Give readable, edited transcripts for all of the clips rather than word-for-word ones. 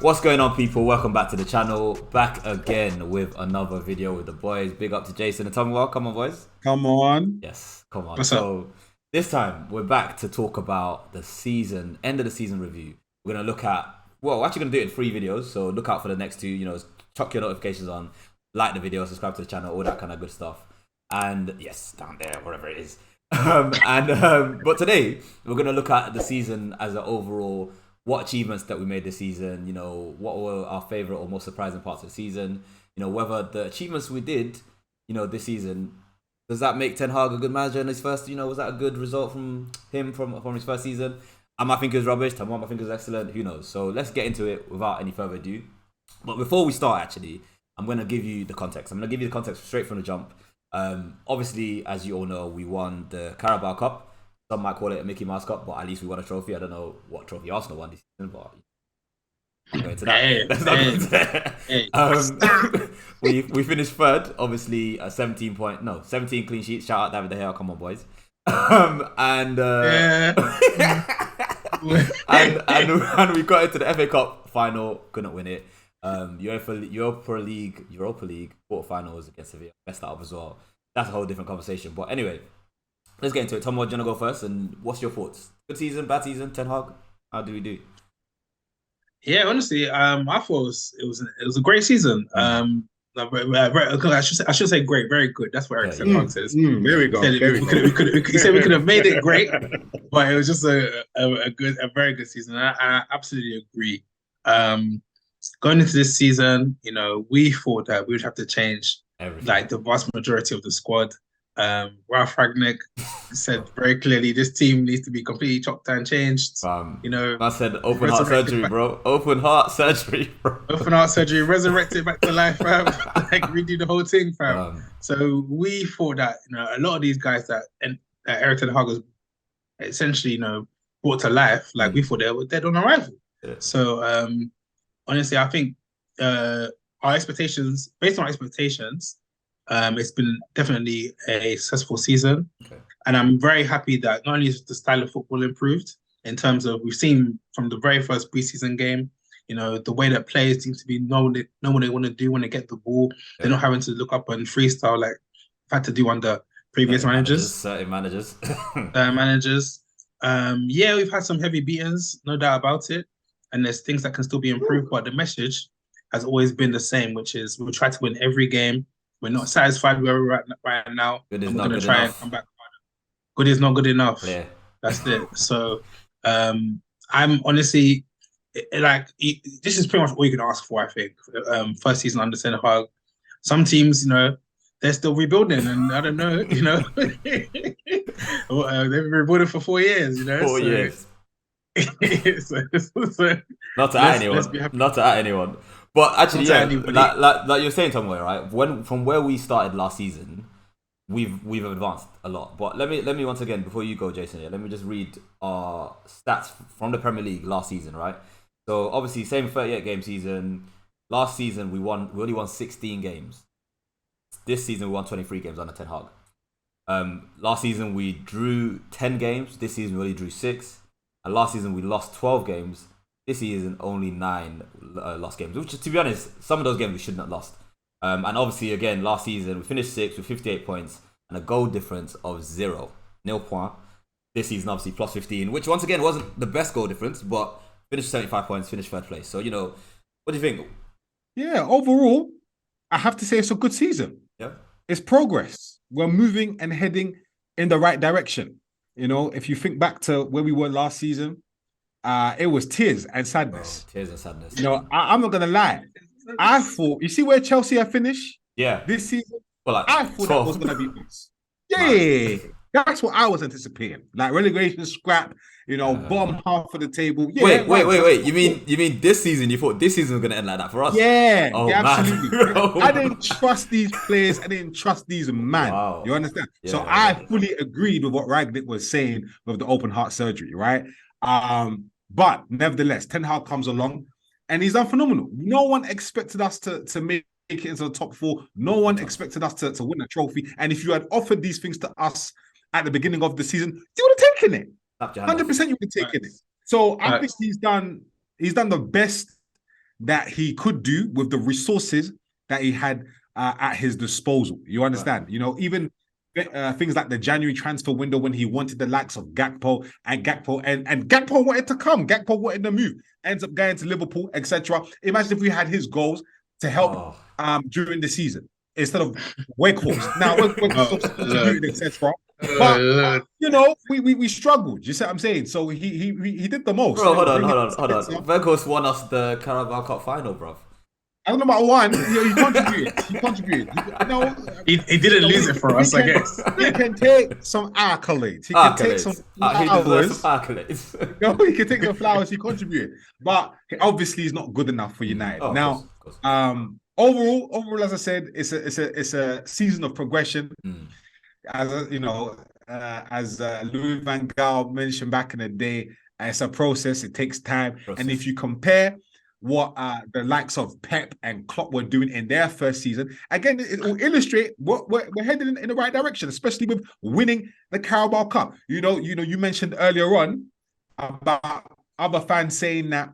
What's going on, people? Welcome back to the channel. Back again with another video with the boys. Big up to Jason and Tom. Come on, boys. Come on. Yes, come on. What's up? So this time we're back to talk about the season, end of the season review. We're gonna look at we're actually gonna do it in 3 videos. So look out for the next two. Chuck your notifications on, like the video, subscribe to the channel, all that kind of good stuff. And yes, down there, wherever it is. But today we're gonna look at the season as an overall. What achievements that we made this season, what were our favorite or most surprising parts of the season, whether the achievements we did, this season, does that make Ten Hag a good manager in his first, was that a good result from him from his first season? I might think it was rubbish, Tam might think it was excellent, who knows? So let's get into it without any further ado. But before we start, actually, I'm going to give you the context. I'm going to give you the context straight from the jump. Obviously, as you all know, we won the Carabao Cup. Some might call it a Mickey Mouse Cup, but at least we won a trophy. I don't know what trophy Arsenal won this season, but I'm going to that. Let's not go into we finished third, obviously, 17 clean sheets. Shout out David De Gea, come on, boys. And we got into the FA Cup final, couldn't win it. Europa League quarterfinals against Sevilla, messed that up as well. That's a whole different conversation. But anyway. Let's get into it. Tom, do you want to go first? And what's your thoughts? Good season, bad season, Ten Hag? How do we do? Yeah, honestly, I thought it was a great season. I should say great, very good. That's what Eric Ten Hag says. There we go. He said we could have made it great, but it was just a very good season. I absolutely agree. Going into this season, we thought that we would have to change everything. Like the vast majority of the squad. Ralph Ragnick said very clearly this team needs to be completely chopped and changed. I said open heart surgery, bro. Open heart surgery, bro. Open heart surgery, resurrect it back to life, fam. Like redo the whole thing, fam. So we thought that a lot of these guys that Eric Ten Hag has essentially brought to life, like we thought they were dead on arrival. Yeah. So honestly, I think our expectations, based on our expectations. It's been definitely a successful season. Okay. And I'm very happy that not only is the style of football improved in terms of we've seen from the very first preseason game, the way that players seem to be know what they want to do when they get the ball. Yeah. They're not having to look up and freestyle like I've had to do under previous managers. Certain managers. Yeah, we've had some heavy beatings, no doubt about it. And there's things that can still be improved, but the message has always been the same, which is we'll try to win every game. We're not satisfied where we're at right now. Good is not good enough. And come back. Good is not good enough. Yeah. That's it. So I'm honestly like this is pretty much all you can ask for, I think. First season under Ten Hag. Some teams, they're still rebuilding, and I don't know, they've been rebuilding for 4 years, 4 years. so, not to add anyone. But actually, like you're saying, Tom, right? From where we started last season, we've advanced a lot. But let me once again, before you go, Jason, let me just read our stats from the Premier League last season, right? So obviously, same 38 game season. Last season we only won 16 games. This season we won 23 games under Ten Hag. Last season we drew 10 games. This season we only drew 6. And last season we lost 12 games. This season only 9 lost games, which, to be honest, some of those games we shouldn't have lost. And obviously, again, last season we finished 6th with 58 points and a goal difference of 0 points. This season, obviously, plus 15, which once again wasn't the best goal difference, but finished 75 points, finished third place. So, what do you think? Yeah, overall, I have to say it's a good season. Yeah, it's progress. We're moving and heading in the right direction. If you think back to where we were last season. It was tears and sadness. Tears and sadness. I'm not gonna lie. I thought, you see where Chelsea have finished? Yeah. This season, well, I thought 12. That was gonna be us. Yeah, that's what I was anticipating. Like relegation scrap, bottom half of the table. Yeah, wait. You mean this season? You thought this season was gonna end like that for us? Yeah, absolutely. I didn't trust these players. I didn't trust these men. Wow. You understand? Yeah, so I fully agreed with what Ragnick was saying with the open heart surgery, right? But nevertheless, Ten Hag comes along and he's done phenomenal. No one expected us to make it into the top 4. No one expected us to win a trophy. And if you had offered these things to us at the beginning of the season, you would have taken it. 100% you would have taken it. So I think he's done the best that he could do with the resources that he had at his disposal. You understand? You know, even things like the January transfer window when he wanted the likes of Gakpo and Gakpo wanted to come. Gakpo wanted to move. Ends up going to Liverpool, etc. Imagine if we had his goals to help during the season instead of Weghorst. Now Weghorst contributed, etc. But you know, we struggled. You see what I'm saying? So he did the most. Bro, hold on. Weghorst won us the Carabao Cup final, bro. I don't know about one. He contributed. You know, he didn't lose it for us, I guess. He can take some accolades. He can take some flowers. He can take some flowers. He contributed, but obviously he's not good enough for United. Of course. Overall, as I said, it's a season of progression. As you know, as Louis van Gaal mentioned back in the day, it's a process. It takes time, and if you compare what the likes of Pep and Klopp were doing in their first season, again, it will illustrate what we're heading in the right direction, especially with winning the Carabao Cup. You mentioned earlier on about other fans saying that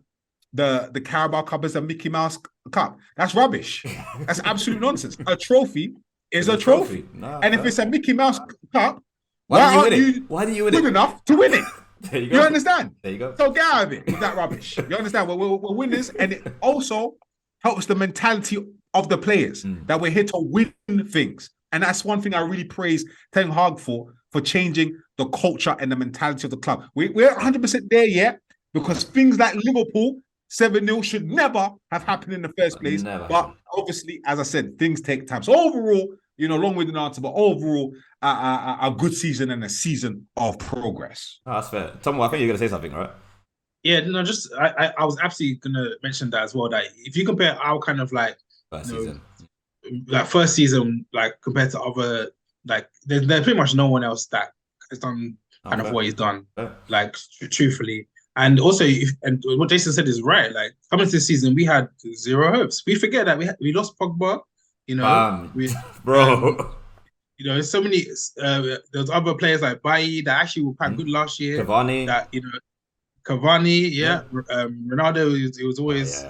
the Carabao Cup is a Mickey Mouse Cup. That's rubbish. That's absolute nonsense. A trophy is a trophy. And if it's a Mickey Mouse Cup, why do you win it? Good enough to win it? There you go. You understand? There you go. So get out of it with that rubbish. You understand? We're winners, and it also helps the mentality of the players that we're here to win things. And that's one thing I really praise Ten Hag for changing the culture and the mentality of the club. We're 100% there yet, because things like Liverpool 7-0 should never have happened in the first place. But obviously, as I said, things take time. So overall, long-winded answer, but overall, a good season and a season of progress. Oh, that's fair. Tom, I think you're going to say something, right? Yeah, no, just I was absolutely going to mention that as well. That if you compare our kind of like first season, like compared to other, like there's pretty much no one else that has done kind of what he's done. Like truthfully, and also and what Jason said is right. Like coming to this season, we had zero hopes. We forget that we lost Pogba. Bro. So many. There's other players like Bailly that actually were quite good last year. Cavani. Cavani, Ronaldo. It was always,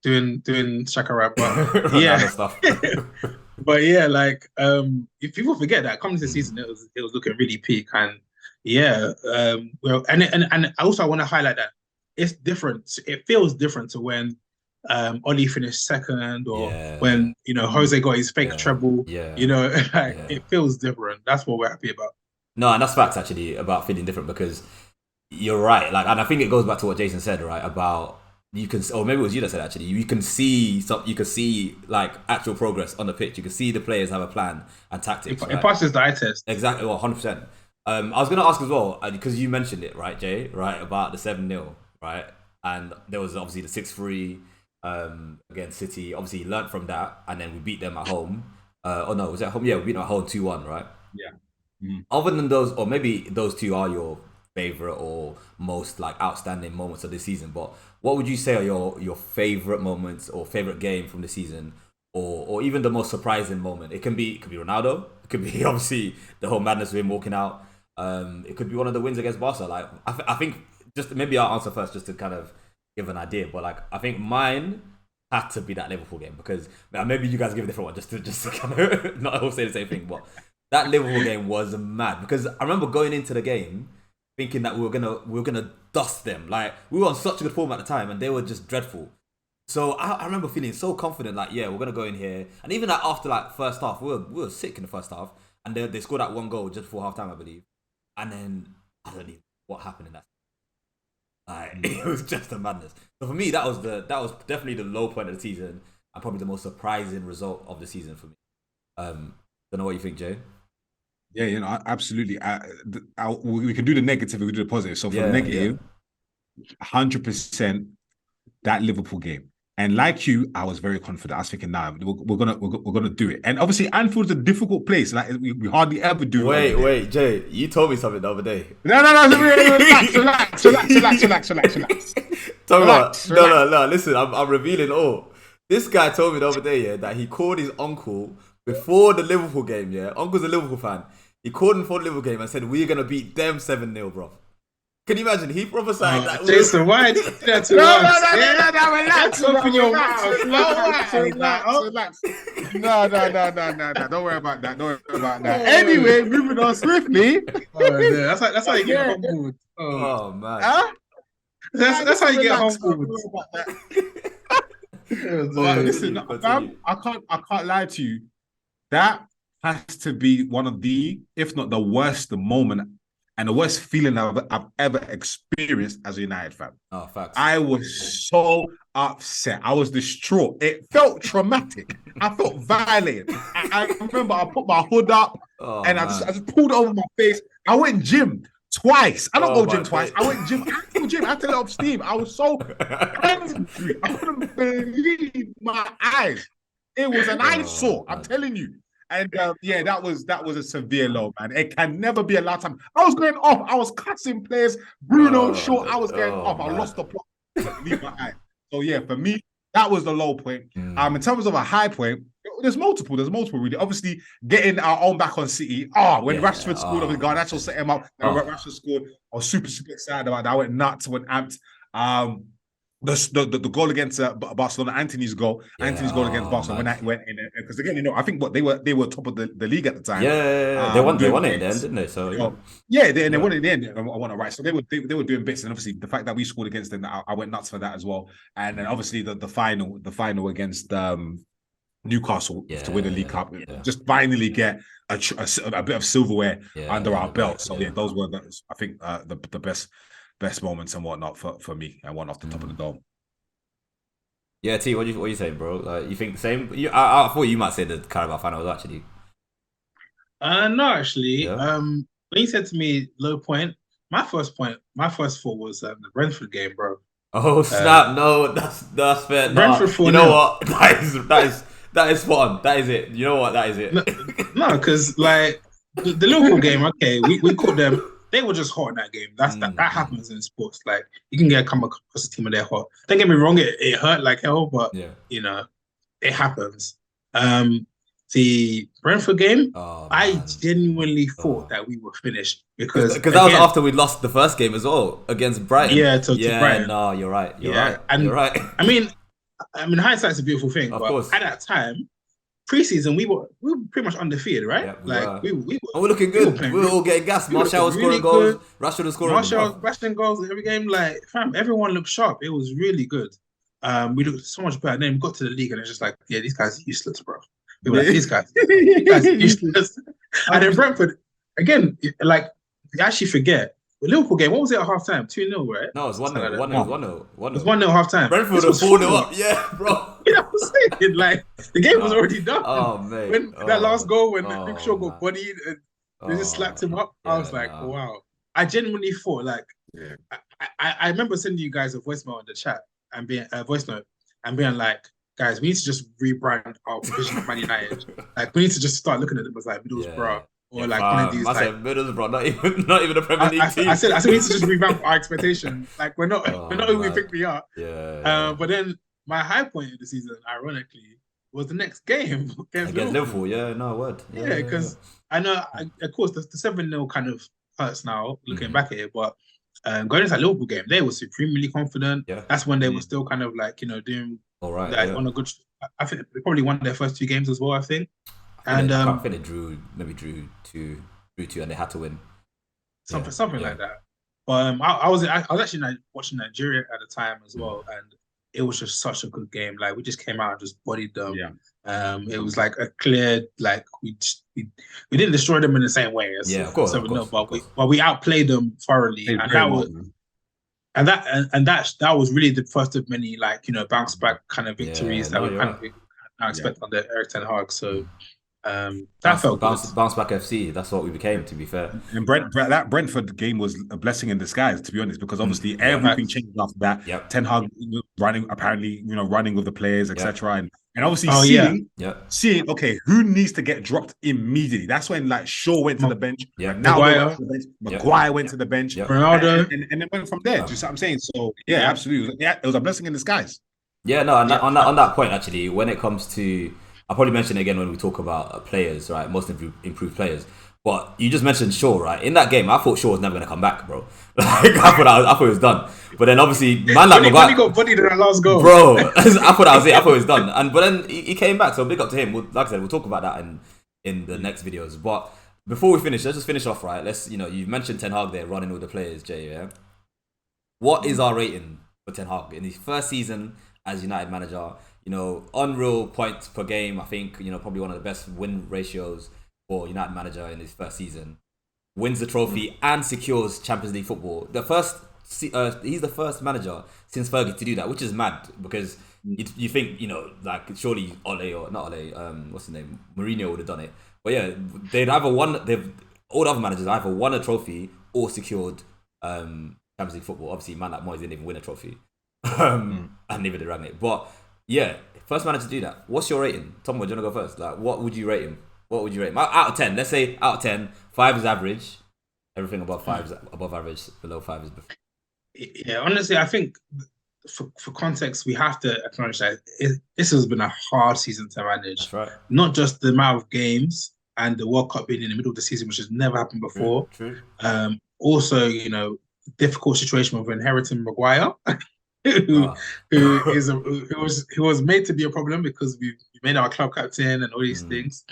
doing shakara, but yeah, stuff. But yeah, like if people forget that coming to the season, it was looking really peak, and and also I want to highlight that it's different. It feels different to when Oli finished second, or when Jose got his fake treble. It feels different. That's what we're happy about. No, and that's facts actually about feeling different, because you're right. Like, and I think it goes back to what Jason said, right? About you can, or maybe it was you that said actually, you can see like actual progress on the pitch. You can see the players have a plan and tactics. It passes the eye test. Exactly, 100%. I was going to ask as well, because you mentioned it, right, Jay, right, about the 7-0, right? And there was obviously the 6-3 against City. Obviously, he learned from that, and then we beat them at home. Was it at home? Yeah, we beat them at home 2-1, right? Yeah. Other than those, or maybe those two are your favorite or most like outstanding moments of this season, but what would you say are your favorite moments or favorite game from the season, or even the most surprising moment? It can be Ronaldo. It could be obviously the whole madness of him walking out. It could be one of the wins against Barca. Like I think, just maybe I'll answer first just to kind of give an idea, but like I think mine had to be that Liverpool game, because maybe you guys give a different one just to kind of not all say the same thing, but that Liverpool game was mad, because I remember going into the game thinking that we were gonna dust them. Like, we were on such a good form at the time, and they were just dreadful. So I remember feeling so confident, like, yeah, we're gonna go in here. And even like after like first half, we were sick in the first half, and they scored that one goal just before half time, I believe. And then I don't know what happened in that. It was just a madness. So for me, that was definitely the low point of the season, and probably the most surprising result of the season for me. Don't know what you think, Jay. Yeah, absolutely. We can do the negative, we can do the positive. So for the negative, 100% that Liverpool game. And like you, I was very confident. I was thinking, nah, we're gonna do it. And obviously, Anfield's a difficult place. Like, we hardly ever do. Wait, Jay, you told me something the other day. No, relax. No. Listen, I'm revealing all. This guy told me the other day, that he called his uncle before the Liverpool game. Yeah, uncle's a Liverpool fan. He called him for the Liverpool game and said, "We're gonna beat them 7-0, bro." Can you imagine? He prophesied that. Jason, why did you do that to us? No, relax. Open your mouth. Relax. No. Don't worry about that. Anyway, moving on swiftly. That's how you get humbled. Oh man. Huh? That's how you get humbled. Listen, fam, I can't lie to you. That has to be one of the, if not the worst, moment and the worst feeling I've ever experienced as a United fan. Oh, facts. I was so upset. I was distraught. It felt traumatic. I felt violated. I remember I put my hood up and I just pulled it over my face. I went gym twice. I don't go gym twice. I went gym. I had to let off steam. I was so angry. I couldn't believe my eyes. It was an eyesore. I'm telling you. And that was a severe low, man. It can never be a last time. I was going off. I was cussing players. Bruno Shaw. I was going off. I lost the plot. Leave my eye. So yeah, for me, that was the low point. In terms of a high point, there's multiple really. Obviously, getting our own back on City. When Rashford scored, obviously Garnacho set him up. Rashford scored. I was super excited about that. I went nuts, went amped. The goal against Barcelona, Anthony's goal against Barcelona when went in, because again, I think they were top of the league at the time. They won it in the end, didn't they? So they won it in the end. I won it right. So they were doing bits, and obviously the fact that we scored against them, I went nuts for that as well. And then obviously the final against Newcastle to win the League Cup, just finally get a bit of silverware under our belt. So those were I think the best moments and whatnot for me, and one off the top of the dome. Yeah, T, what are you saying, bro? You think the same? I thought you might say the Carabao final was actually. No, actually. Yeah. When you said to me low point, my first thought was the Brentford game, bro. Oh snap! No, that's fair. Brentford 4-0. You know what? That is spot on. That is it. You know what? That is it. No, because like the Liverpool game, okay, we caught them. They were just hot in that game. That happens in sports. Like, you can come across a team and they're hot. Don't get me wrong, it hurt like hell, but it happens. The Brentford game, I genuinely thought that we were finished because that was after we lost the first game as well against Brighton. To Brighton. No, you're right. You're right. You're right. I mean, hindsight's a beautiful thing, but at that time, pre-season, we were pretty much undefeated, right? Yeah, we were looking good. We were all getting gassed. Martial was scoring goals. Rashford was scoring goals every game. Like, fam, everyone looked sharp. It was really good. We looked so much better. And then we got to the league and it's just like, these guys are useless, bro. We were like, these guys are useless. And then Brentford, again, like, you actually forget. The Liverpool game, what was it at half-time? 2-0, right? No, it was 1-0. 1-0. It was 1-0 half-time. Brentford was 4-0 up. Yeah, bro. You know what I'm saying? Like, the game was already done. Oh, man. When that last goal, when Luke Shaw got bodied and they just slapped him up, I was like, wow. I genuinely thought, like, I remember sending you guys a voicemail in the chat and being a voice note and being like, guys, we need to just rebrand our division of Man United. Like, we need to just start looking at them as like Middlesbrough. Or like one of these. I said Middlesbrough, not even a Premier League team. I said we need to just revamp our expectation. Like we're not who we think we are. But then my high point of the season, ironically, was the next game against Liverpool. Yeah, no word. Because I know, of course, the 7-0 kind of hurts now looking back at it. But going into that Liverpool game, they were supremely confident. Yeah. That's when they were still kind of like doing all right on a good. I think they probably won their first 2 games as well. I think. I think they drew 2, and they had to win. Something like that. But I was actually watching Nigeria at the time as well, and it was just such a good game. Like we just came out and just bodied them. Yeah. It was like a clear, like we didn't destroy them in the same way as of course, but we outplayed them thoroughly, and that was. And that was really the first of many bounce back kind of victories that we kind of now expect under Erik ten Hag. So. That felt bounce back FC. That's what we became, to be fair. And that Brentford game was a blessing in disguise, to be honest, because obviously everything changed after that. Yep. Ten Hag running with the players, etc. And obviously seeing okay, who needs to get dropped immediately? That's when Shaw went to the bench. Yeah, Maguire went to the bench. Ronaldo, and then went from there. Do you see what I'm saying? So absolutely, it was a blessing in disguise. Yeah, no, on that point actually, when it comes to. I'll probably mention it again when we talk about players, right? Most improved players. But you just mentioned Shaw, right? In that game, I thought Shaw was never going to come back, bro. Like, I thought it was done. But then obviously, man like Maguire... When he got bodied in that last goal. Bro, I thought that was it. I thought it was done. But then he came back, so big up to him. Like I said, we'll talk about that in the next videos. But before we finish, let's just finish off, right? You've mentioned Ten Hag there, running with the players, Jay, yeah? What is our rating for Ten Hag in his first season as United manager? Unreal points per game. I think, probably one of the best win ratios for United manager in his first season. Wins the trophy and secures Champions League football. He's the first manager since Fergie to do that, which is mad because you think, like surely Ole or not Ole, what's his name? Mourinho would have done it. But yeah, all the other managers either won a trophy or secured Champions League football. Obviously, man like Moyes didn't even win a trophy. And neither did Rangnick. But yeah, first manager to do that. What's your rating? Tom, do you want to go first? Like, what would you rate him? What would you rate him? Out of 10, let's say out of 10, 5 is average. Everything above 5 is above average, below 5 is before. Yeah, honestly, I think for context, we have to acknowledge that this has been a hard season to manage. That's right. Not just the amount of games and the World Cup being in the middle of the season, which has never happened before. True. Also, difficult situation with inheriting Maguire, who was made to be a problem because we made our club captain and all these things,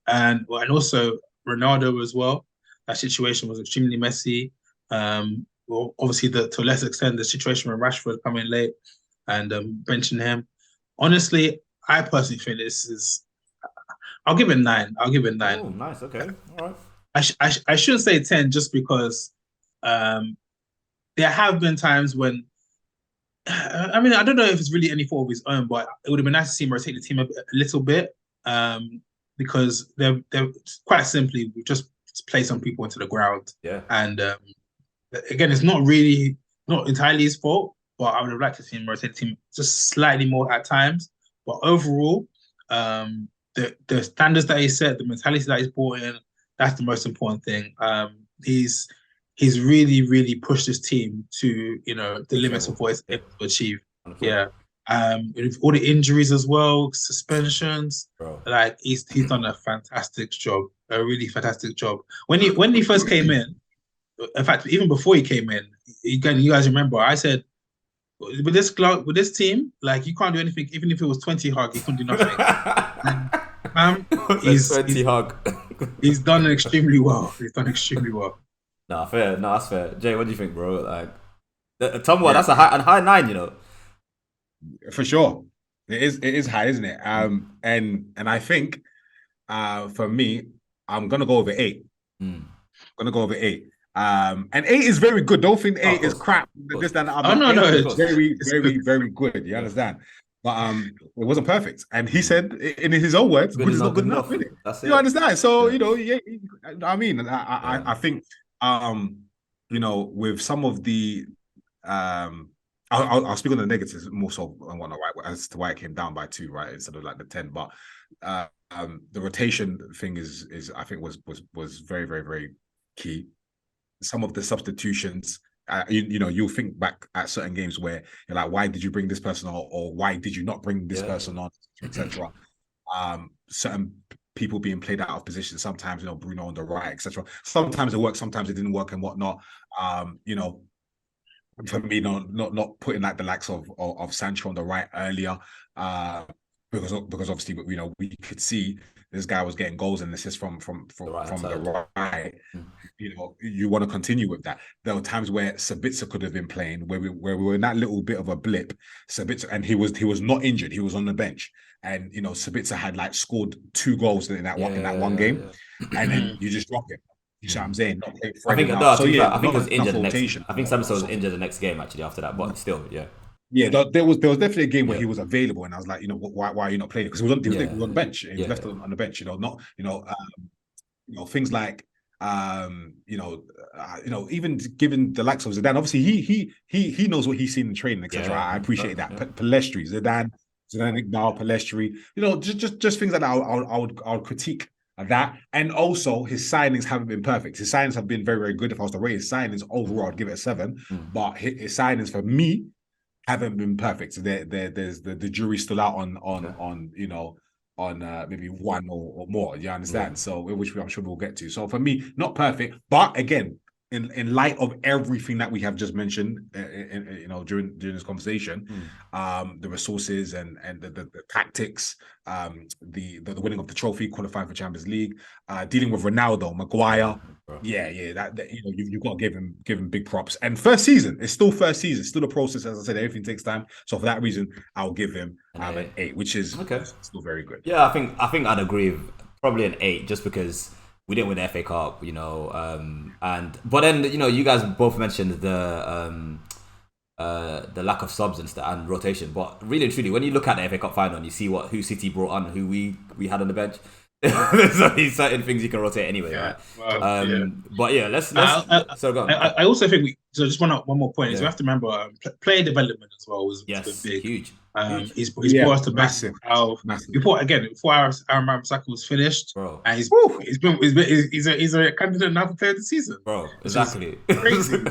and also Ronaldo as well. That situation was extremely messy. Well, obviously, to a lesser extent, the situation with Rashford coming late and benching him. Honestly, I personally think this is. I'll give it 9. I'll give it 9. Oh, nice. Okay, all right. I shouldn't say 10 just because there have been times when. I mean, I don't know if it's really any fault of his own, but it would have been nice to see him rotate the team a little bit because they're quite simply we just play some people into the ground. Yeah. And again, it's not entirely his fault, but I would have liked to see him rotate the team just slightly more at times. But overall, the standards that he set, the mentality that he's brought in, that's the most important thing. He's really, really pushed his team to, the limits of what he's able to achieve. Yeah. With all the injuries as well, suspensions, like he's done a fantastic job, a really fantastic job. When he first came in fact, even before he came in, again, you guys remember, I said, with this team, like you can't do anything, even if it was 20 Hag, he couldn't do nothing. He's done extremely well. He's done extremely well. No, fair. No, that's fair. Jay, what do you think, bro? Like, Tom, that's a high 9, For sure, it is high, isn't it? And I think, for me, I'm gonna go over 8. Gonna go over 8. And 8 is very good. Don't think 8 is crap. This, that, and the other. Oh, no, it's very, very, very good. You understand? But it wasn't perfect. And he said, in his own words, good is not good enough. That's it. You understand? So I mean, I think, with some of the, I'll speak on the negatives more so and whatnot, right, as to why it came down by 2, right, instead of like the 10. But the rotation thing is I think was very, very, very key. Some of the substitutions, you'll think back at certain games where you're like, why did you bring this person on, or why did you not bring this person on, etc. Certain people being played out of position. Sometimes, Bruno on the right, etc. Sometimes it worked, sometimes it didn't work, and whatnot. For me, not putting like the likes of Sancho on the right earlier, because obviously we could see this guy was getting goals and assists from the right. You want to continue with that. There were times where Sabitzer could have been playing, where we were in that little bit of a blip. Sabitzer, and he was not injured. He was on the bench, and Sabitzer had like scored 2 goals in that one game, and then you just drop him. You see what I'm saying? I think he was injured. I think Sabitzer was injured the next game actually after that, but still, yeah. Yeah, there was definitely a game where he was available, and I was like, why are you not playing? Because he was on the bench. He was left on the bench. Things like even given the likes of Zidane. Obviously, he knows what he's seen in training, etc. Yeah, I appreciate that. Pellistri, Zidane Iqbal, Pellistri. Just things like that. I would critique that, and also his signings haven't been perfect. His signings have been very, very good. If I was to rate his signings overall, I'd give it a 7. But his signings for me haven't been perfect. So there's the jury's still out on on maybe one or more. You understand? So which I'm sure we'll get to. So for me, not perfect, but again, in light of everything that we have just mentioned, during this conversation, the resources and the tactics, the winning of the trophy, qualifying for Champions League, dealing with Ronaldo, Maguire, that you've got to give him big props. And first season, it's still first season, it's still a process. As I said, everything takes time. So for that reason, I'll give him an 8, which is still very good. Yeah, I think I'd agree with probably an 8, just because we didn't win the FA Cup, but then you guys both mentioned the lack of subs and rotation. But really and truly, when you look at the FA Cup final and you see who City brought on, who we had on the bench, there's only certain things you can rotate anyway, right? Well, But yeah, let's so go on. I also think just one more point is we have to remember player development as well was big, huge. He's brought us to massive. Before Aaron Ramsaka was finished, bro, and he's a candidate now for player of the season, bro. Exactly, crazy.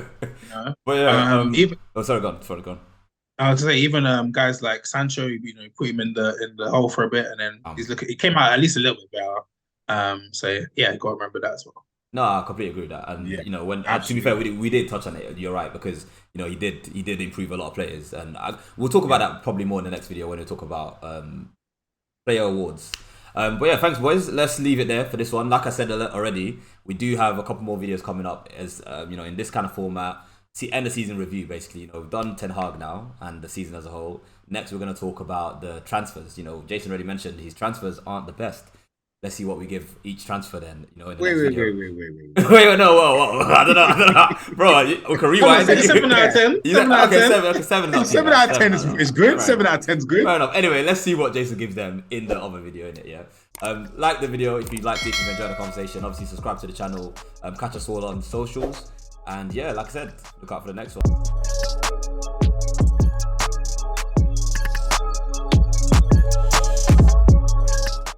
But yeah, sorry, go on. I would say even guys like Sancho, put him in the hole for a bit, and then he came out at least a little bit better. So yeah, you got to remember that as well. No, I completely agree with that. And when to be fair, we did touch on it. You're right, because he did improve a lot of players, and we'll talk about that probably more in the next video when we talk about player awards. But yeah, thanks boys. Let's leave it there for this one. Like I said already, we do have a couple more videos coming up as in this kind of format. End of season review, basically. We've done Ten Hag now and the season as a whole. Next, we're going to talk about the transfers. Jason already mentioned his transfers aren't the best. Let's see what we give each transfer then. In the next video. Wait, no, whoa. I don't know. Bro, we can rewind. 7 out of 10. 7 out of 10. 7 out of 10 is good. 7 out of 10 is good. Fair enough. Anyway, let's see what Jason gives them in the other video, innit? Yeah. Like the video if you liked it, if you enjoyed the conversation. Obviously, subscribe to the channel. Catch us all on socials. And yeah, like I said, look out for the next one.